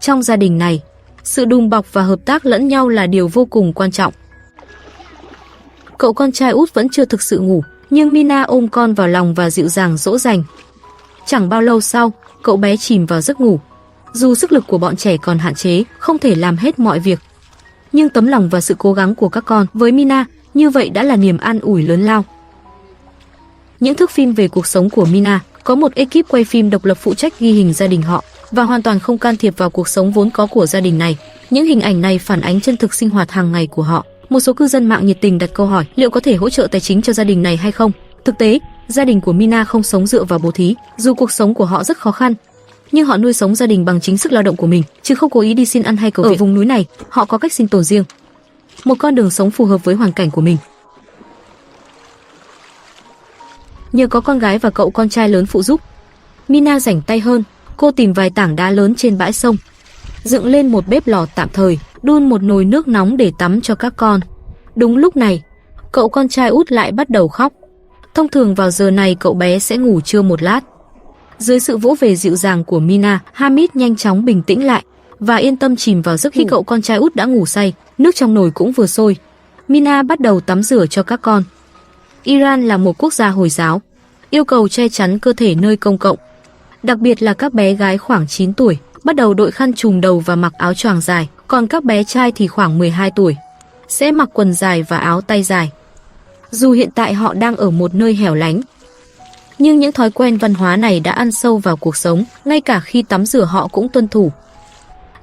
Trong gia đình này, sự đùm bọc và hợp tác lẫn nhau là điều vô cùng quan trọng. Cậu con trai út vẫn chưa thực sự ngủ, nhưng Mina ôm con vào lòng và dịu dàng dỗ dành. Chẳng bao lâu sau, cậu bé chìm vào giấc ngủ. Dù sức lực của bọn trẻ còn hạn chế, không thể làm hết mọi việc, nhưng tấm lòng và sự cố gắng của các con với Mina như vậy đã là niềm an ủi lớn lao. Những thước phim về cuộc sống của Mina có một ekip quay phim độc lập phụ trách ghi hình gia đình họ và hoàn toàn không can thiệp vào cuộc sống vốn có của gia đình này. Những hình ảnh này phản ánh chân thực sinh hoạt hàng ngày của họ. Một số cư dân mạng nhiệt tình đặt câu hỏi liệu có thể hỗ trợ tài chính cho gia đình này hay không. Thực tế, gia đình của Mina không sống dựa vào bố thí, dù cuộc sống của họ rất khó khăn, nhưng họ nuôi sống gia đình bằng chính sức lao động của mình, chứ không cố ý đi xin ăn hay cầu viện. Ở vùng núi này, họ có cách sinh tồn riêng, một con đường sống phù hợp với hoàn cảnh của mình. Nhờ có con gái và cậu con trai lớn phụ giúp, Mina rảnh tay hơn. Cô tìm vài tảng đá lớn trên bãi sông, dựng lên một bếp lò tạm thời, đun một nồi nước nóng để tắm cho các con. Đúng lúc này, cậu con trai út lại bắt đầu khóc. Thông thường vào giờ này cậu bé sẽ ngủ trưa một lát. Dưới sự vỗ về dịu dàng của Mina, Hamid nhanh chóng bình tĩnh lại và yên tâm chìm vào giấc. Khi cậu con trai út đã ngủ say, nước trong nồi cũng vừa sôi, Mina bắt đầu tắm rửa cho các con. Iran là một quốc gia Hồi giáo, yêu cầu che chắn cơ thể nơi công cộng, đặc biệt là các bé gái khoảng 9 tuổi bắt đầu đội khăn trùm đầu và mặc áo choàng dài, còn các bé trai thì khoảng 12 tuổi sẽ mặc quần dài và áo tay dài. Dù hiện tại họ đang ở một nơi hẻo lánh, nhưng những thói quen văn hóa này đã ăn sâu vào cuộc sống, ngay cả khi tắm rửa họ cũng tuân thủ.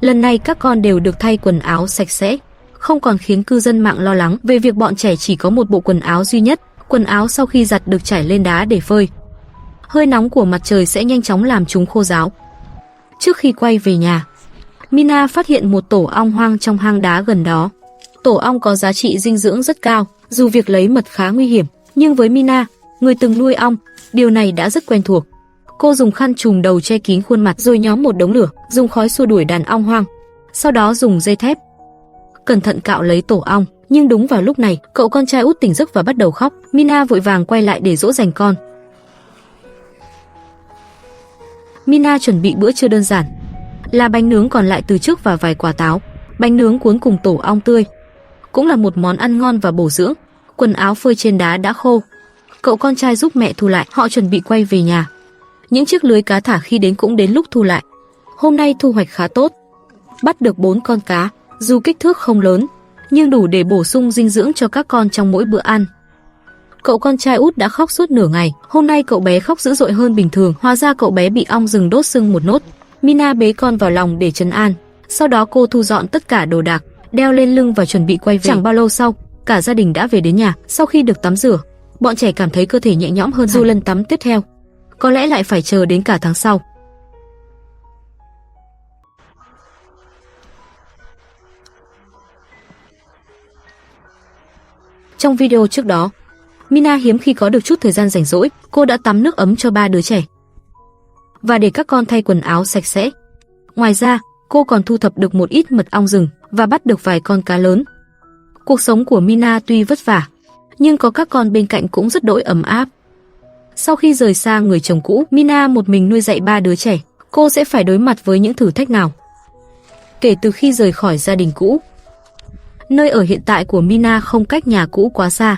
Lần này các con đều được thay quần áo sạch sẽ, không còn khiến cư dân mạng lo lắng về việc bọn trẻ chỉ có một bộ quần áo duy nhất. Quần áo sau khi giặt được trải lên đá để phơi. Hơi nóng của mặt trời sẽ nhanh chóng làm chúng khô ráo. Trước khi quay về nhà, Mina phát hiện một tổ ong hoang trong hang đá gần đó. Tổ ong có giá trị dinh dưỡng rất cao, dù việc lấy mật khá nguy hiểm, nhưng với Mina, người từng nuôi ong, điều này đã rất quen thuộc. Cô dùng khăn trùm đầu che kín khuôn mặt rồi nhóm một đống lửa, dùng khói xua đuổi đàn ong hoang. Sau đó dùng dây thép cẩn thận cạo lấy tổ ong. Nhưng đúng vào lúc này, cậu con trai út tỉnh giấc và bắt đầu khóc. Mina vội vàng quay lại để dỗ dành con. Mina chuẩn bị bữa trưa đơn giản, là bánh nướng còn lại từ trước và vài quả táo. Bánh nướng cuốn cùng tổ ong tươi cũng là một món ăn ngon và bổ dưỡng. Quần áo phơi trên đá đã khô, cậu con trai giúp mẹ thu lại. Họ chuẩn bị quay về nhà. Những chiếc lưới cá thả khi đến cũng đến lúc thu lại. Hôm nay thu hoạch khá tốt, bắt được 4 con cá, dù kích thước không lớn nhưng đủ để bổ sung dinh dưỡng cho các con trong mỗi bữa ăn. Cậu con trai út đã khóc suốt nửa ngày. Hôm nay cậu bé khóc dữ dội hơn bình thường, hóa ra cậu bé bị ong rừng đốt sưng một nốt. Mina bế con vào lòng để trấn an. Sau đó cô thu dọn tất cả đồ đạc, đeo lên lưng và chuẩn bị quay về. Chẳng bao lâu sau, cả gia đình đã về đến nhà. Sau khi được tắm rửa, bọn trẻ cảm thấy cơ thể nhẹ nhõm hơn, dù lần tắm tiếp theo có lẽ lại phải chờ đến cả tháng sau. Trong video trước đó, Mina hiếm khi có được chút thời gian rảnh rỗi. Cô đã tắm nước ấm cho 3 đứa trẻ và để các con thay quần áo sạch sẽ. Ngoài ra, cô còn thu thập được một ít mật ong rừng và bắt được vài con cá lớn. Cuộc sống của Mina tuy vất vả, nhưng có các con bên cạnh cũng rất đỗi ấm áp. Sau khi rời xa người chồng cũ, Mina một mình nuôi dạy 3 đứa trẻ. Cô sẽ phải đối mặt với những thử thách nào kể từ khi rời khỏi gia đình cũ? Nơi ở hiện tại của Mina không cách nhà cũ quá xa.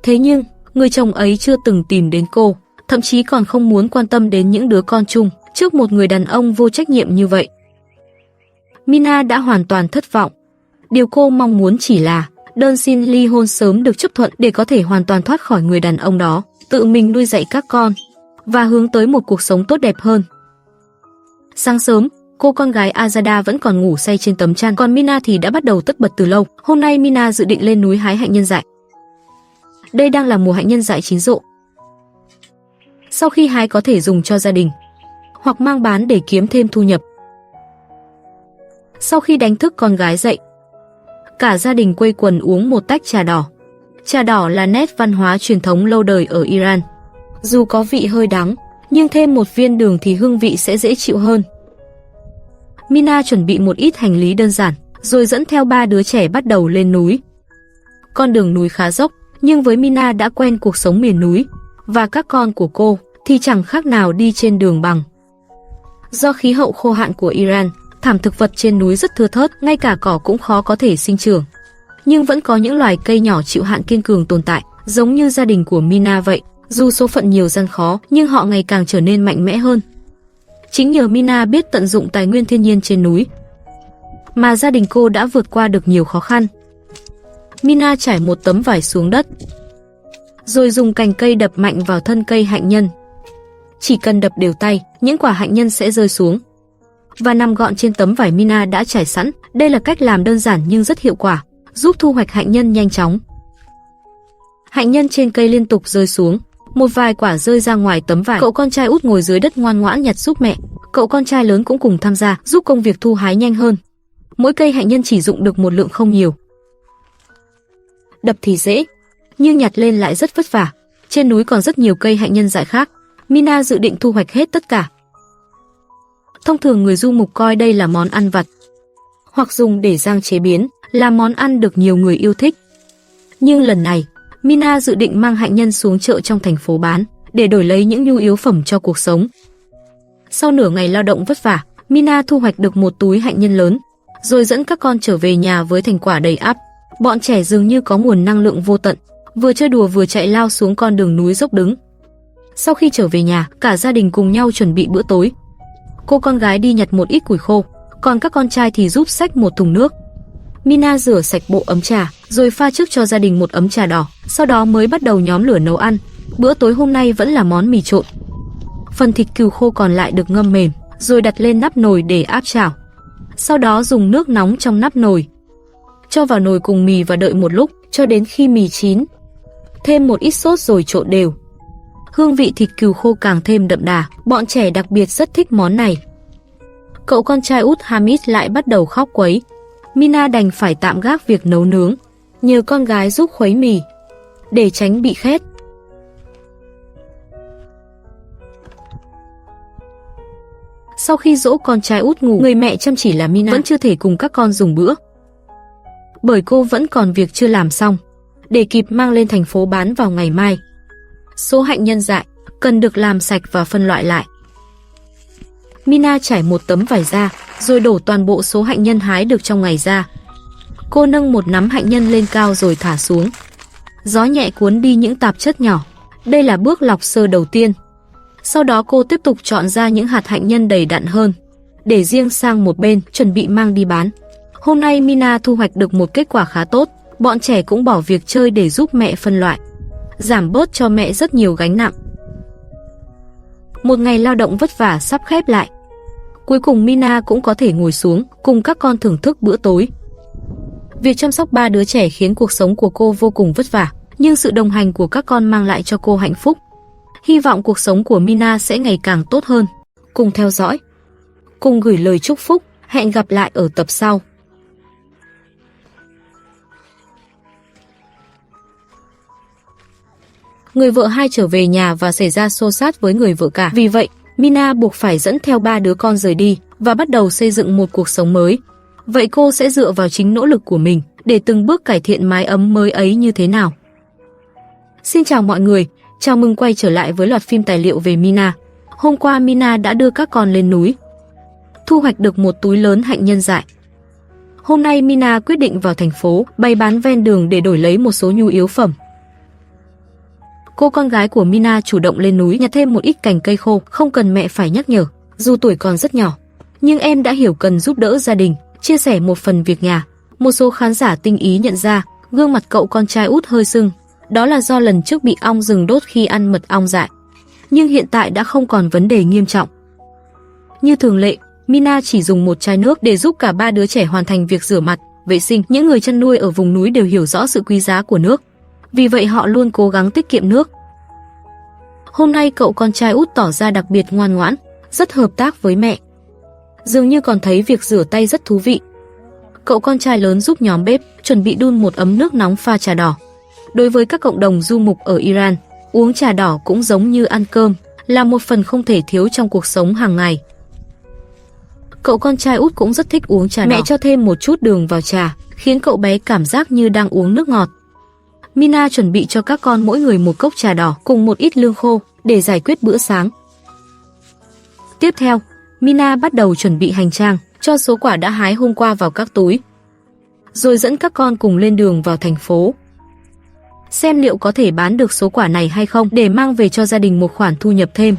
Thế nhưng, người chồng ấy chưa từng tìm đến cô, thậm chí còn không muốn quan tâm đến những đứa con chung trước một người đàn ông vô trách nhiệm như vậy. Mina đã hoàn toàn thất vọng. Điều cô mong muốn chỉ là đơn xin ly hôn sớm được chấp thuận để có thể hoàn toàn thoát khỏi người đàn ông đó, tự mình nuôi dạy các con và hướng tới một cuộc sống tốt đẹp hơn. Sáng sớm, cô con gái Azada vẫn còn ngủ say trên tấm chăn, còn Mina thì đã bắt đầu tất bật từ lâu. Hôm nay Mina dự định lên núi hái hạnh nhân dại. Đây đang là mùa hạnh nhân dại chín rộ. Sau khi hái có thể dùng cho gia đình hoặc mang bán để kiếm thêm thu nhập. Sau khi đánh thức con gái dậy, cả gia đình quây quần uống một tách trà đỏ. Trà đỏ là nét văn hóa truyền thống lâu đời ở Iran. Dù có vị hơi đắng, nhưng thêm một viên đường thì hương vị sẽ dễ chịu hơn. Mina chuẩn bị một ít hành lý đơn giản, rồi dẫn theo 3 đứa trẻ bắt đầu lên núi. Con đường núi khá dốc, nhưng với Mina đã quen cuộc sống miền núi, và các con của cô thì chẳng khác nào đi trên đường bằng. Do khí hậu khô hạn của Iran, thảm thực vật trên núi rất thưa thớt, ngay cả cỏ cũng khó có thể sinh trưởng. Nhưng vẫn có những loài cây nhỏ chịu hạn kiên cường tồn tại, giống như gia đình của Mina vậy. Dù số phận nhiều gian khó, nhưng họ ngày càng trở nên mạnh mẽ hơn. Chính nhờ Mina biết tận dụng tài nguyên thiên nhiên trên núi, mà gia đình cô đã vượt qua được nhiều khó khăn. Mina trải một tấm vải xuống đất, rồi dùng cành cây đập mạnh vào thân cây hạnh nhân. Chỉ cần đập đều tay, những quả hạnh nhân sẽ rơi xuống và nằm gọn trên tấm vải Mina đã trải sẵn. Đây là cách làm đơn giản nhưng rất hiệu quả, giúp thu hoạch hạnh nhân nhanh chóng. Hạnh nhân trên cây liên tục rơi xuống, một vài quả rơi ra ngoài tấm vải. Cậu con trai út ngồi dưới đất ngoan ngoãn nhặt giúp mẹ. Cậu con trai lớn cũng cùng tham gia, giúp công việc thu hái nhanh hơn. Mỗi cây hạnh nhân chỉ dụng được một lượng không nhiều. Đập thì dễ, nhưng nhặt lên lại rất vất vả. Trên núi còn rất nhiều cây hạnh nhân dại khác. Mina dự định thu hoạch hết tất cả. Thông thường người du mục coi đây là món ăn vặt, hoặc dùng để rang chế biến, là món ăn được nhiều người yêu thích. Nhưng lần này, Mina dự định mang hạnh nhân xuống chợ trong thành phố bán, để đổi lấy những nhu yếu phẩm cho cuộc sống. Sau nửa ngày lao động vất vả, Mina thu hoạch được một túi hạnh nhân lớn, rồi dẫn các con trở về nhà với thành quả đầy ắp. Bọn trẻ dường như có nguồn năng lượng vô tận, vừa chơi đùa vừa chạy lao xuống con đường núi dốc đứng. Sau khi trở về nhà, cả gia đình cùng nhau chuẩn bị bữa tối. Cô con gái đi nhặt một ít củi khô, còn các con trai thì giúp xách một thùng nước. Mina rửa sạch bộ ấm trà, rồi pha trước cho gia đình một ấm trà đỏ, sau đó mới bắt đầu nhóm lửa nấu ăn. Bữa tối hôm nay vẫn là món mì trộn. Phần thịt cừu khô còn lại được ngâm mềm, rồi đặt lên nắp nồi để áp chảo. Sau đó dùng nước nóng trong nắp nồi, cho vào nồi cùng mì và đợi một lúc cho đến khi mì chín. Thêm một ít sốt rồi trộn đều. Hương vị thịt cừu khô càng thêm đậm đà, bọn trẻ đặc biệt rất thích món này. Cậu con trai út Hamid lại bắt đầu khóc quấy. Mina đành phải tạm gác việc nấu nướng, nhờ con gái giúp khuấy mì, để tránh bị khét. Sau khi dỗ con trai út ngủ, người mẹ chăm chỉ là Mina vẫn chưa thể cùng các con dùng bữa, bởi cô vẫn còn việc chưa làm xong, để kịp mang lên thành phố bán vào ngày mai. Số hạnh nhân dại cần được làm sạch và phân loại lại. Mina trải một tấm vải ra, rồi đổ toàn bộ số hạnh nhân hái được trong ngày ra. Cô nâng một nắm hạnh nhân lên cao rồi thả xuống. Gió nhẹ cuốn đi những tạp chất nhỏ. Đây là bước lọc sơ đầu tiên. Sau đó cô tiếp tục chọn ra những hạt hạnh nhân đầy đặn hơn, để riêng sang một bên, chuẩn bị mang đi bán. Hôm nay Mina thu hoạch được một kết quả khá tốt. Bọn trẻ cũng bỏ việc chơi để giúp mẹ phân loại, giảm bớt cho mẹ rất nhiều gánh nặng. Một ngày lao động vất vả sắp khép lại. Cuối cùng Mina cũng có thể ngồi xuống cùng các con thưởng thức bữa tối. Việc chăm sóc 3 đứa trẻ khiến cuộc sống của cô vô cùng vất vả, nhưng sự đồng hành của các con mang lại cho cô hạnh phúc. Hy vọng cuộc sống của Mina sẽ ngày càng tốt hơn. Cùng theo dõi, cùng gửi lời chúc phúc. Hẹn gặp lại ở tập sau. Người vợ hai trở về nhà và xảy ra xô xát với người vợ cả. Vì vậy, Mina buộc phải dẫn theo 3 đứa con rời đi và bắt đầu xây dựng một cuộc sống mới. Vậy cô sẽ dựa vào chính nỗ lực của mình để từng bước cải thiện mái ấm mới ấy như thế nào? Xin chào mọi người, chào mừng quay trở lại với loạt phim tài liệu về Mina. Hôm qua Mina đã đưa các con lên núi, thu hoạch được một túi lớn hạnh nhân dại. Hôm nay Mina quyết định vào thành phố bày bán ven đường để đổi lấy một số nhu yếu phẩm. Cô con gái của Mina chủ động lên núi nhặt thêm một ít cành cây khô, không cần mẹ phải nhắc nhở. Dù tuổi còn rất nhỏ, nhưng em đã hiểu cần giúp đỡ gia đình, chia sẻ một phần việc nhà. Một số khán giả tinh ý nhận ra, gương mặt cậu con trai út hơi sưng. Đó là do lần trước bị ong rừng đốt khi ăn mật ong dại. Nhưng hiện tại đã không còn vấn đề nghiêm trọng. Như thường lệ, Mina chỉ dùng một chai nước để giúp cả 3 đứa trẻ hoàn thành việc rửa mặt, vệ sinh. Những người chăn nuôi ở vùng núi đều hiểu rõ sự quý giá của nước, vì vậy họ luôn cố gắng tiết kiệm nước. Hôm nay cậu con trai út tỏ ra đặc biệt ngoan ngoãn, rất hợp tác với mẹ. Dường như còn thấy việc rửa tay rất thú vị. Cậu con trai lớn giúp nhóm bếp chuẩn bị đun một ấm nước nóng pha trà đỏ. Đối với các cộng đồng du mục ở Iran, uống trà đỏ cũng giống như ăn cơm, là một phần không thể thiếu trong cuộc sống hàng ngày. Cậu con trai út cũng rất thích uống trà đỏ. Mẹ cho thêm một chút đường vào trà, khiến cậu bé cảm giác như đang uống nước ngọt. Mina chuẩn bị cho các con mỗi người một cốc trà đỏ cùng một ít lương khô để giải quyết bữa sáng. Tiếp theo, Mina bắt đầu chuẩn bị hành trang. cho số quả đã hái hôm qua vào các túi, rồi dẫn các con cùng lên đường vào thành phố. Xem liệu có thể bán được số quả này hay không để mang về cho gia đình một khoản thu nhập thêm.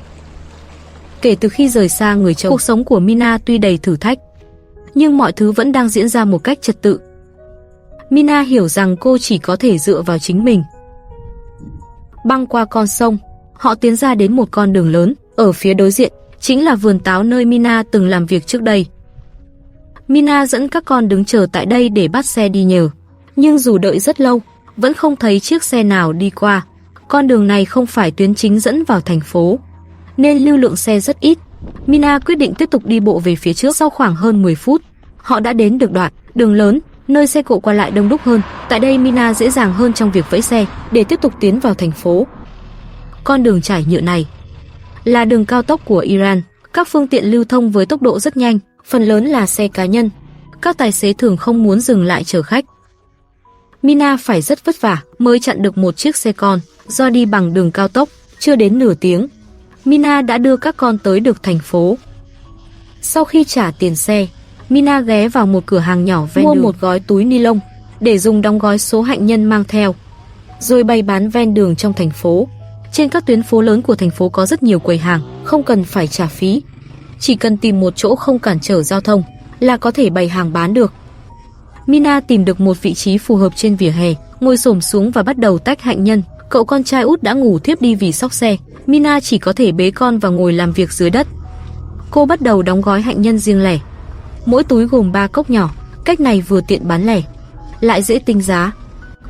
Kể từ khi rời xa người chồng, cuộc sống của Mina tuy đầy thử thách, nhưng mọi thứ vẫn đang diễn ra một cách trật tự. Mina hiểu rằng cô chỉ có thể dựa vào chính mình. Băng qua con sông, họ tiến ra đến một con đường lớn, ở phía đối diện chính là vườn táo nơi Mina từng làm việc trước đây. Mina dẫn các con đứng chờ tại đây để bắt xe đi nhờ, nhưng dù đợi rất lâu, vẫn không thấy chiếc xe nào đi qua. Con đường này không phải tuyến chính dẫn vào thành phố, nên lưu lượng xe rất ít. Mina quyết định tiếp tục đi bộ về phía trước. Sau khoảng hơn 10 phút, họ đã đến được đoạn đường lớn, nơi xe cộ qua lại đông đúc hơn. Tại đây Mina dễ dàng hơn trong việc vẫy xe để tiếp tục tiến vào thành phố. Con đường trải nhựa này là đường cao tốc của Iran. Các phương tiện lưu thông với tốc độ rất nhanh, phần lớn là xe cá nhân. Các tài xế thường không muốn dừng lại chở khách. Mina phải rất vất vả mới chặn được một chiếc xe con. Do đi bằng đường cao tốc, chưa đến nửa tiếng, Mina đã đưa các con tới được thành phố. Sau khi trả tiền xe, Mina ghé vào một cửa hàng nhỏ ven đường, mua một gói túi ni lông để dùng đóng gói số hạnh nhân mang theo, rồi bày bán ven đường trong thành phố. Trên các tuyến phố lớn của thành phố có rất nhiều quầy hàng, không cần phải trả phí. Chỉ cần tìm một chỗ không cản trở giao thông là có thể bày hàng bán được. Mina tìm được một vị trí phù hợp trên vỉa hè, ngồi xổm xuống và bắt đầu tách hạnh nhân. Cậu con trai út đã ngủ thiếp đi vì sốc xe. Mina chỉ có thể bế con và ngồi làm việc dưới đất. Cô bắt đầu đóng gói hạnh nhân riêng lẻ. Mỗi túi gồm 3 cốc nhỏ. Cách này vừa tiện bán lẻ, lại dễ tính giá,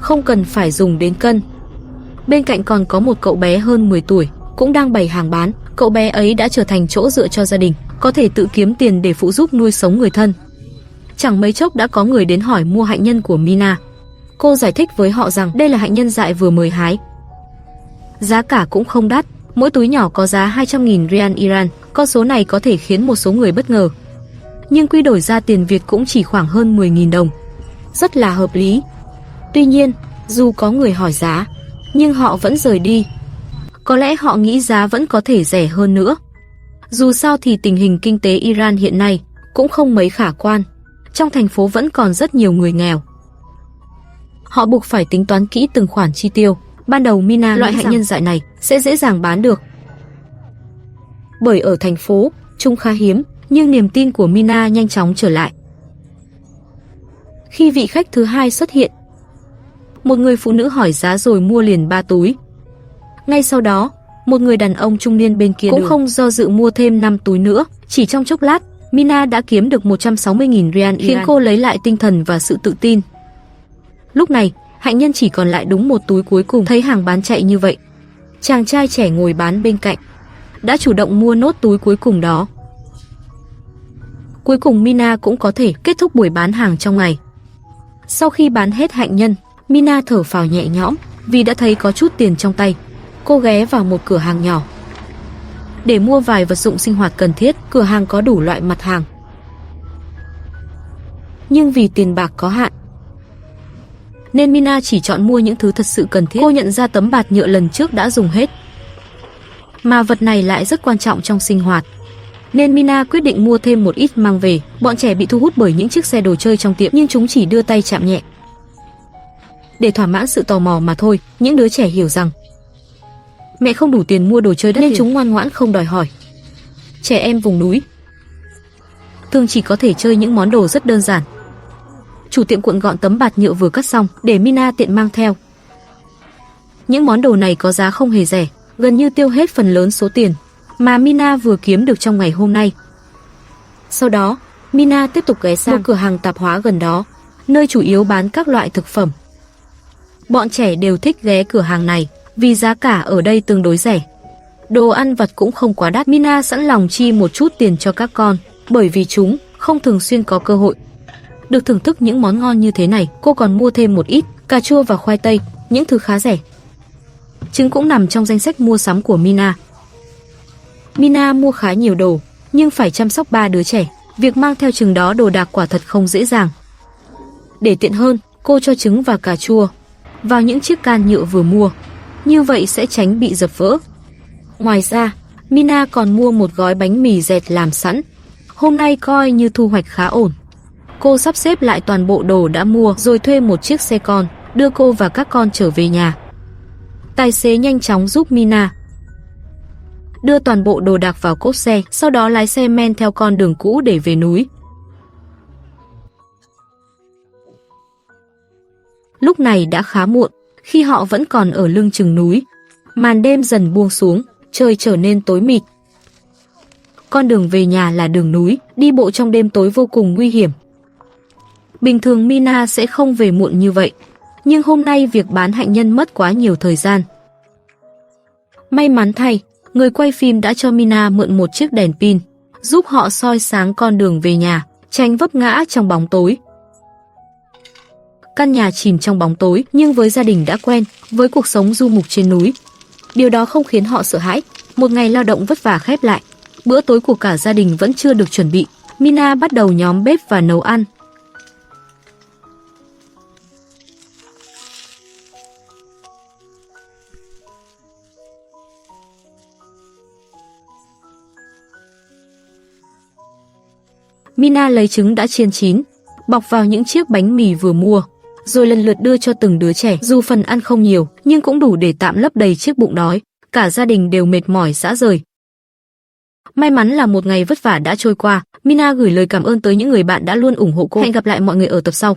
không cần phải dùng đến cân. Bên cạnh còn có một cậu bé hơn 10 tuổi, cũng đang bày hàng bán. Cậu bé ấy đã trở thành chỗ dựa cho gia đình, có thể tự kiếm tiền để phụ giúp nuôi sống người thân. Chẳng mấy chốc đã có người đến hỏi mua hạnh nhân của Mina. Cô giải thích với họ rằng đây là hạnh nhân dại vừa mới hái. Giá cả cũng không đắt, mỗi túi nhỏ có giá 200.000 rial Iran. Con số này có thể khiến một số người bất ngờ, nhưng quy đổi ra tiền Việt cũng chỉ khoảng hơn 10.000 đồng. Rất là hợp lý. Tuy nhiên, dù có người hỏi giá, nhưng họ vẫn rời đi. Có lẽ họ nghĩ giá vẫn có thể rẻ hơn nữa. Dù sao thì tình hình kinh tế Iran hiện nay cũng không mấy khả quan. Trong thành phố vẫn còn rất nhiều người nghèo. Họ buộc phải tính toán kỹ từng khoản chi tiêu. Ban đầu Mina loại hạnh nhân dại này sẽ dễ dàng bán được, bởi ở thành phố chúng khá hiếm. Nhưng niềm tin của Mina nhanh chóng trở lại khi vị khách thứ hai xuất hiện. Một người phụ nữ hỏi giá rồi mua liền 3 túi. Ngay sau đó, một người đàn ông trung niên bên kia cũng không do dự mua thêm 5 túi nữa. Chỉ trong chốc lát, Mina đã kiếm được 160.000 rial, khiến cô lấy lại tinh thần và sự tự tin. Lúc này, hạnh nhân chỉ còn lại đúng một túi cuối cùng. Thấy hàng bán chạy như vậy, chàng trai trẻ ngồi bán bên cạnh đã chủ động mua nốt túi cuối cùng đó. Cuối cùng Mina cũng có thể kết thúc buổi bán hàng trong ngày. Sau khi bán hết hạnh nhân, Mina thở phào nhẹ nhõm vì đã thấy có chút tiền trong tay. Cô ghé vào một cửa hàng nhỏ để mua vài vật dụng sinh hoạt cần thiết. Cửa hàng có đủ loại mặt hàng, nhưng vì tiền bạc có hạn nên Mina chỉ chọn mua những thứ thật sự cần thiết. Cô nhận ra tấm bạt nhựa lần trước đã dùng hết, mà vật này lại rất quan trọng trong sinh hoạt, nên Mina quyết định mua thêm một ít mang về. Bọn trẻ bị thu hút bởi những chiếc xe đồ chơi trong tiệm, nhưng chúng chỉ đưa tay chạm nhẹ để thỏa mãn sự tò mò mà thôi. Những đứa trẻ hiểu rằng mẹ không đủ tiền mua đồ chơi đắt nên chúng ngoan ngoãn không đòi hỏi. Trẻ em vùng núi thường chỉ có thể chơi những món đồ rất đơn giản. Chủ tiệm cuộn gọn tấm bạt nhựa vừa cắt xong để Mina tiện mang theo. Những món đồ này có giá không hề rẻ, gần như tiêu hết phần lớn số tiền mà Mina vừa kiếm được trong ngày hôm nay. Sau đó, Mina tiếp tục ghé sang một cửa hàng tạp hóa gần đó, nơi chủ yếu bán các loại thực phẩm. Bọn trẻ đều thích ghé cửa hàng này vì giá cả ở đây tương đối rẻ. Đồ ăn vặt cũng không quá đắt. Mina sẵn lòng chi một chút tiền cho các con, bởi vì chúng không thường xuyên có cơ hội được thưởng thức những món ngon như thế này. Cô còn mua thêm một ít cà chua và khoai tây, những thứ khá rẻ. Trứng cũng nằm trong danh sách mua sắm của Mina. Mina mua khá nhiều đồ, nhưng phải chăm sóc 3 đứa trẻ. Việc mang theo chừng đó đồ đạc quả thật không dễ dàng. Để tiện hơn, cô cho trứng và cà chua vào những chiếc can nhựa vừa mua, như vậy sẽ tránh bị dập vỡ. Ngoài ra, Mina còn mua một gói bánh mì dẹt làm sẵn. Hôm nay coi như thu hoạch khá ổn. Cô sắp xếp lại toàn bộ đồ đã mua rồi thuê một chiếc xe con, đưa cô và các con trở về nhà. Tài xế nhanh chóng giúp Mina đưa toàn bộ đồ đạc vào cốp xe, sau đó lái xe men theo con đường cũ để về núi. Lúc này đã khá muộn, khi họ vẫn còn ở lưng chừng núi. Màn đêm dần buông xuống, trời trở nên tối mịt. Con đường về nhà là đường núi, đi bộ trong đêm tối vô cùng nguy hiểm. Bình thường Mina sẽ không về muộn như vậy, nhưng hôm nay việc bán hạnh nhân mất quá nhiều thời gian. May mắn thay, người quay phim đã cho Mina mượn một chiếc đèn pin, giúp họ soi sáng con đường về nhà, tránh vấp ngã trong bóng tối. Căn nhà chìm trong bóng tối, nhưng với gia đình đã quen với cuộc sống du mục trên núi, điều đó không khiến họ sợ hãi. Một ngày lao động vất vả khép lại, bữa tối của cả gia đình vẫn chưa được chuẩn bị. Mina bắt đầu nhóm bếp và nấu ăn. Mina lấy trứng đã chiên chín, bọc vào những chiếc bánh mì vừa mua, rồi lần lượt đưa cho từng đứa trẻ. Dù phần ăn không nhiều, nhưng cũng đủ để tạm lấp đầy chiếc bụng đói. Cả gia đình đều mệt mỏi rã rời. May mắn là một ngày vất vả đã trôi qua. Mina gửi lời cảm ơn tới những người bạn đã luôn ủng hộ cô. Hẹn gặp lại mọi người ở tập sau.